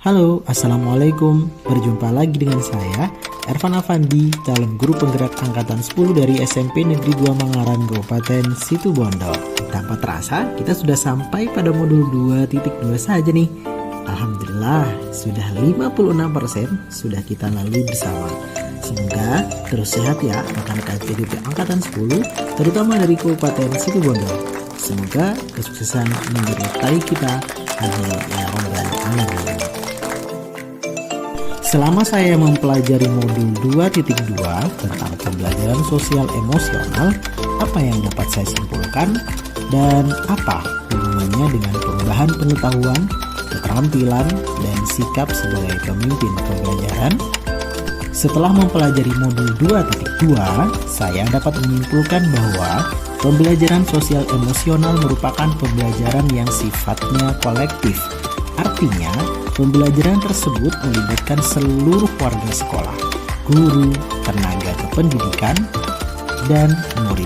Halo, Assalamualaikum. Berjumpa lagi dengan saya, Ervan Afandi, calon guru penggerak angkatan 10 dari SMP Negeri 2 Mangaran, Kabupaten Situbondo. Tanpa terasa, kita sudah sampai pada modul 2.2 saja nih. Alhamdulillah, sudah 56% sudah kita lalui bersama. Semoga terus sehat ya rekan-rekan PDP angkatan 10, terutama dari Kabupaten Situbondo. Semoga kesuksesan menyertai kita. Amin ya rabbal alamin. Selama saya mempelajari modul 2.2 tentang pembelajaran sosial emosional, apa yang dapat saya simpulkan dan apa hubungannya dengan pengembangan pengetahuan, keterampilan, dan sikap sebagai pemimpin pembelajaran? Setelah mempelajari modul 2.2, saya dapat menyimpulkan bahwa pembelajaran sosial emosional merupakan pembelajaran yang sifatnya kolektif. Artinya, pembelajaran tersebut melibatkan seluruh warga sekolah, guru, tenaga kependidikan, dan murid.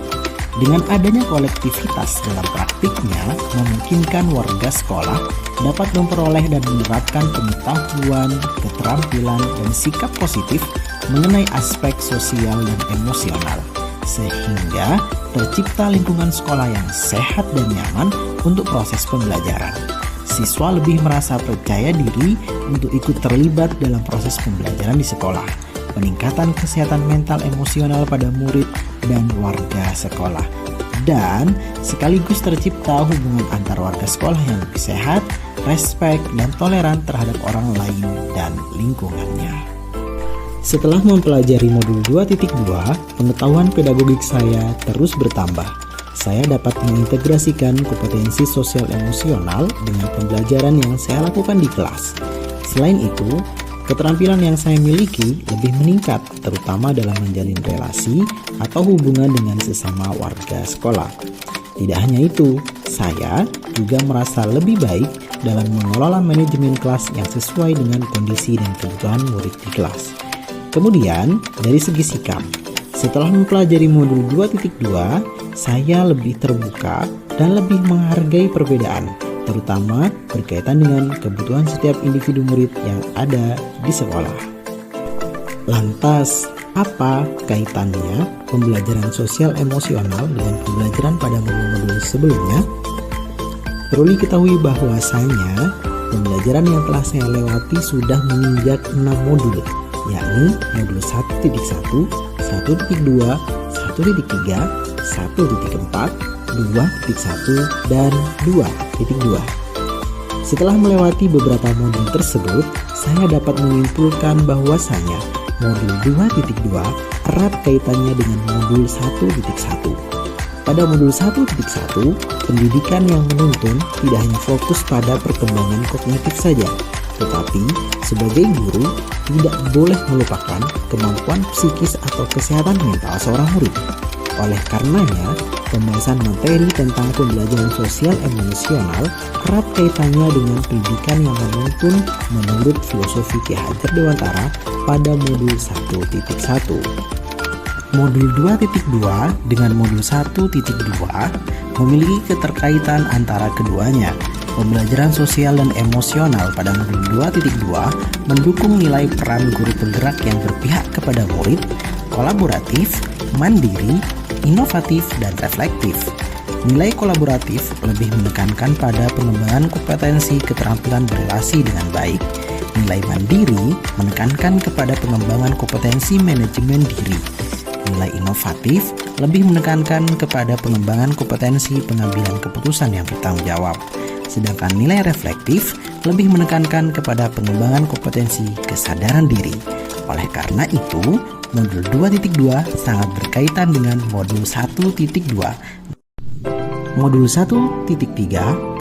Dengan adanya kolektivitas dalam praktiknya, memungkinkan warga sekolah dapat memperoleh dan menerapkan pengetahuan, keterampilan, dan sikap positif mengenai aspek sosial dan emosional, sehingga tercipta lingkungan sekolah yang sehat dan nyaman untuk proses pembelajaran. Siswa lebih merasa percaya diri untuk ikut terlibat dalam proses pembelajaran di sekolah, peningkatan kesehatan mental emosional pada murid dan warga sekolah, dan sekaligus tercipta hubungan antar warga sekolah yang lebih sehat, respek, dan toleran terhadap orang lain dan lingkungannya. Setelah mempelajari modul 2.2, pengetahuan pedagogik saya terus bertambah. Saya dapat mengintegrasikan kompetensi sosial emosional dengan pembelajaran yang saya lakukan di kelas. Selain itu, keterampilan yang saya miliki lebih meningkat, terutama dalam menjalin relasi atau hubungan dengan sesama warga sekolah. Tidak hanya itu, saya juga merasa lebih baik dalam mengelola manajemen kelas yang sesuai dengan kondisi dan kebutuhan murid di kelas. Kemudian, dari segi sikap, setelah mempelajari modul 2.2, saya lebih terbuka dan lebih menghargai perbedaan, terutama berkaitan dengan kebutuhan setiap individu murid yang ada di sekolah. Lantas, apa kaitannya pembelajaran sosial emosional dengan pembelajaran pada modul-modul sebelumnya? Perlu diketahui bahwasanya pembelajaran yang telah saya lewati sudah menginjak 6 modul, yakni modul 1.1, 1.2, 1.3, 1.4, 2.1, dan 2.2. Setelah melewati beberapa modul tersebut, saya dapat menyimpulkan bahwasanya modul 2.2 erat kaitannya dengan modul 1.1. Pada modul 1.1, pendidikan yang menuntun tidak hanya fokus pada perkembangan kognitif saja, tetapi sebagai guru tidak boleh melupakan kemampuan psikis atau kesehatan mental seorang murid. Oleh karenanya, pembahasan materi tentang pembelajaran sosial emosional erat kaitannya dengan pendidikan yang menuntun menurut filosofi Ki Hajar Dewantara pada modul 1.1. Modul 2.2 dengan modul 1.2 memiliki keterkaitan antara keduanya. Pembelajaran sosial dan emosional pada modul 2.2 mendukung nilai peran guru penggerak yang berpihak kepada murid, kolaboratif, mandiri, inovatif, dan reflektif. Nilai kolaboratif lebih menekankan pada pengembangan kompetensi keterampilan berelasi dengan baik. Nilai mandiri menekankan kepada pengembangan kompetensi manajemen diri. Nilai inovatif lebih menekankan kepada pengembangan kompetensi pengambilan keputusan yang bertanggung jawab. Sedangkan nilai reflektif lebih menekankan kepada pengembangan kompetensi kesadaran diri. Oleh karena itu, modul 2.2 sangat berkaitan dengan modul 1.2. Modul 1.3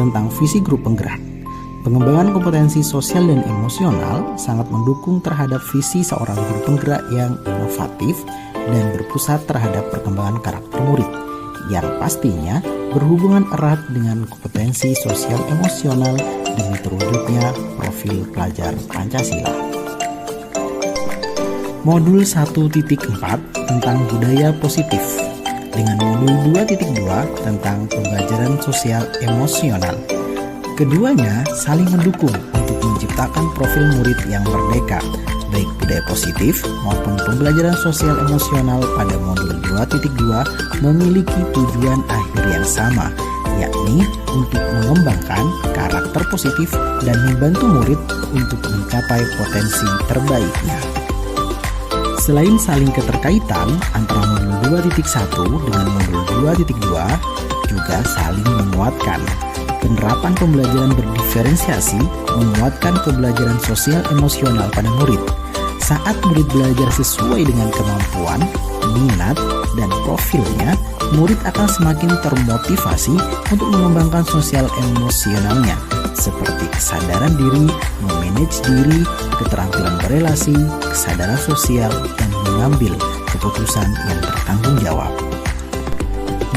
tentang visi grup penggerak. Pengembangan kompetensi sosial dan emosional sangat mendukung terhadap visi seorang guru penggerak yang inovatif dan berpusat terhadap perkembangan karakter murid, yang pastinya berhubungan erat dengan kompetensi sosial emosional demi terwujudnya profil pelajar Pancasila. Modul 1.4 tentang budaya positif dengan modul 2.2 tentang pembelajaran sosial emosional. Keduanya saling mendukung untuk menciptakan profil murid yang merdeka, baik budaya positif maupun pembelajaran sosial emosional pada modul 2.2 memiliki tujuan akhir yang sama, yakni untuk mengembangkan karakter positif dan membantu murid untuk mencapai potensi terbaiknya. Selain saling keterkaitan antara modul 2.1 dengan modul 2.2, juga saling menguatkan. Penerapan pembelajaran berdiferensiasi menguatkan pembelajaran sosial emosional pada murid. Saat murid belajar sesuai dengan kemampuan, minat, dan profilnya, murid akan semakin termotivasi untuk mengembangkan sosial emosionalnya, seperti kesadaran diri, memanage diri, keterampilan berelasi, kesadaran sosial, dan mengambil keputusan yang bertanggung jawab.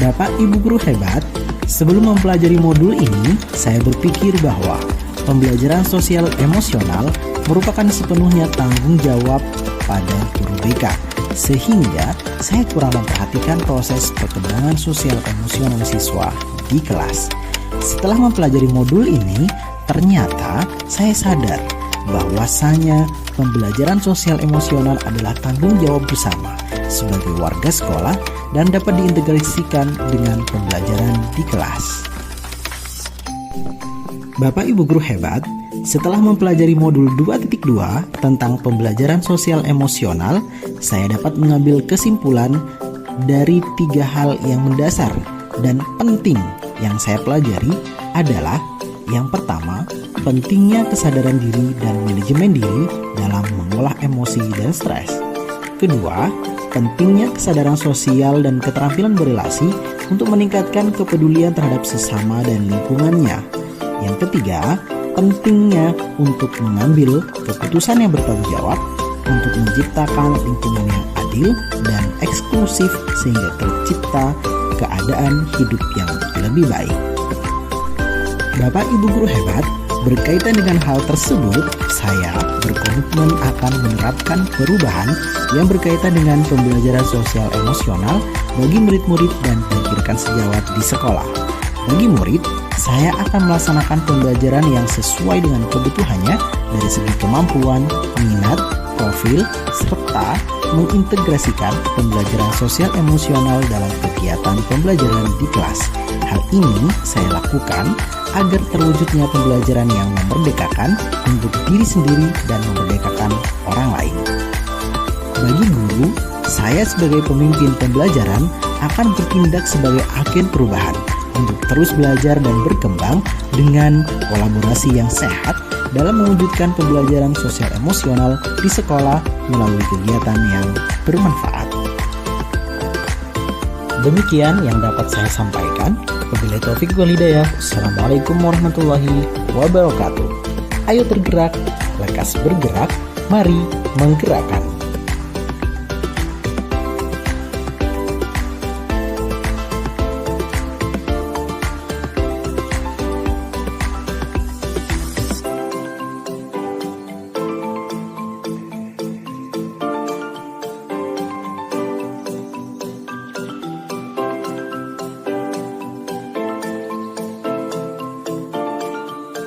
Bapak Ibu guru hebat, sebelum mempelajari modul ini, saya berpikir bahwa pembelajaran sosial emosional merupakan sepenuhnya tanggung jawab pada guru BK, sehingga saya kurang memperhatikan proses perkembangan sosial emosional siswa di kelas. Setelah mempelajari modul ini, ternyata saya sadar bahwasanya pembelajaran sosial emosional adalah tanggung jawab bersama sebagai warga sekolah dan dapat diintegrasikan dengan pembelajaran di kelas. Bapak Ibu guru hebat, setelah mempelajari modul 2.2 tentang pembelajaran sosial emosional, saya dapat mengambil kesimpulan dari 3 hal yang mendasar dan penting yang saya pelajari adalah: yang pertama, pentingnya kesadaran diri dan manajemen diri dalam mengolah emosi dan stres. Kedua, pentingnya kesadaran sosial dan keterampilan berelasi untuk meningkatkan kepedulian terhadap sesama dan lingkungannya. Yang ketiga, pentingnya untuk mengambil keputusan yang bertanggung jawab untuk menciptakan lingkungan yang adil dan eksklusif sehingga tercipta keadaan hidup yang lebih baik. Bapak Ibu guru hebat, berkaitan dengan hal tersebut, saya berkomitmen akan menerapkan perubahan yang berkaitan dengan pembelajaran sosial emosional bagi murid-murid dan pendidikan sejawat di sekolah. Bagi murid, saya akan melaksanakan pembelajaran yang sesuai dengan kebutuhannya dari segi kemampuan, minat, profil, serta mengintegrasikan pembelajaran sosial emosional dalam kegiatan pembelajaran di kelas. Hal ini saya lakukan agar terwujudnya pembelajaran yang memerdekakan untuk diri sendiri dan memerdekakan orang lain. Bagi guru, saya sebagai pemimpin pembelajaran akan bertindak sebagai agen perubahan untuk terus belajar dan berkembang dengan kolaborasi yang sehat dalam mewujudkan pembelajaran sosial emosional di sekolah melalui kegiatan yang bermanfaat. Demikian yang dapat saya sampaikan. Wabillahi taufiq wal hidayah. Assalamualaikum warahmatullahi wabarakatuh. Ayo tergerak, lekas bergerak, mari menggerakkan.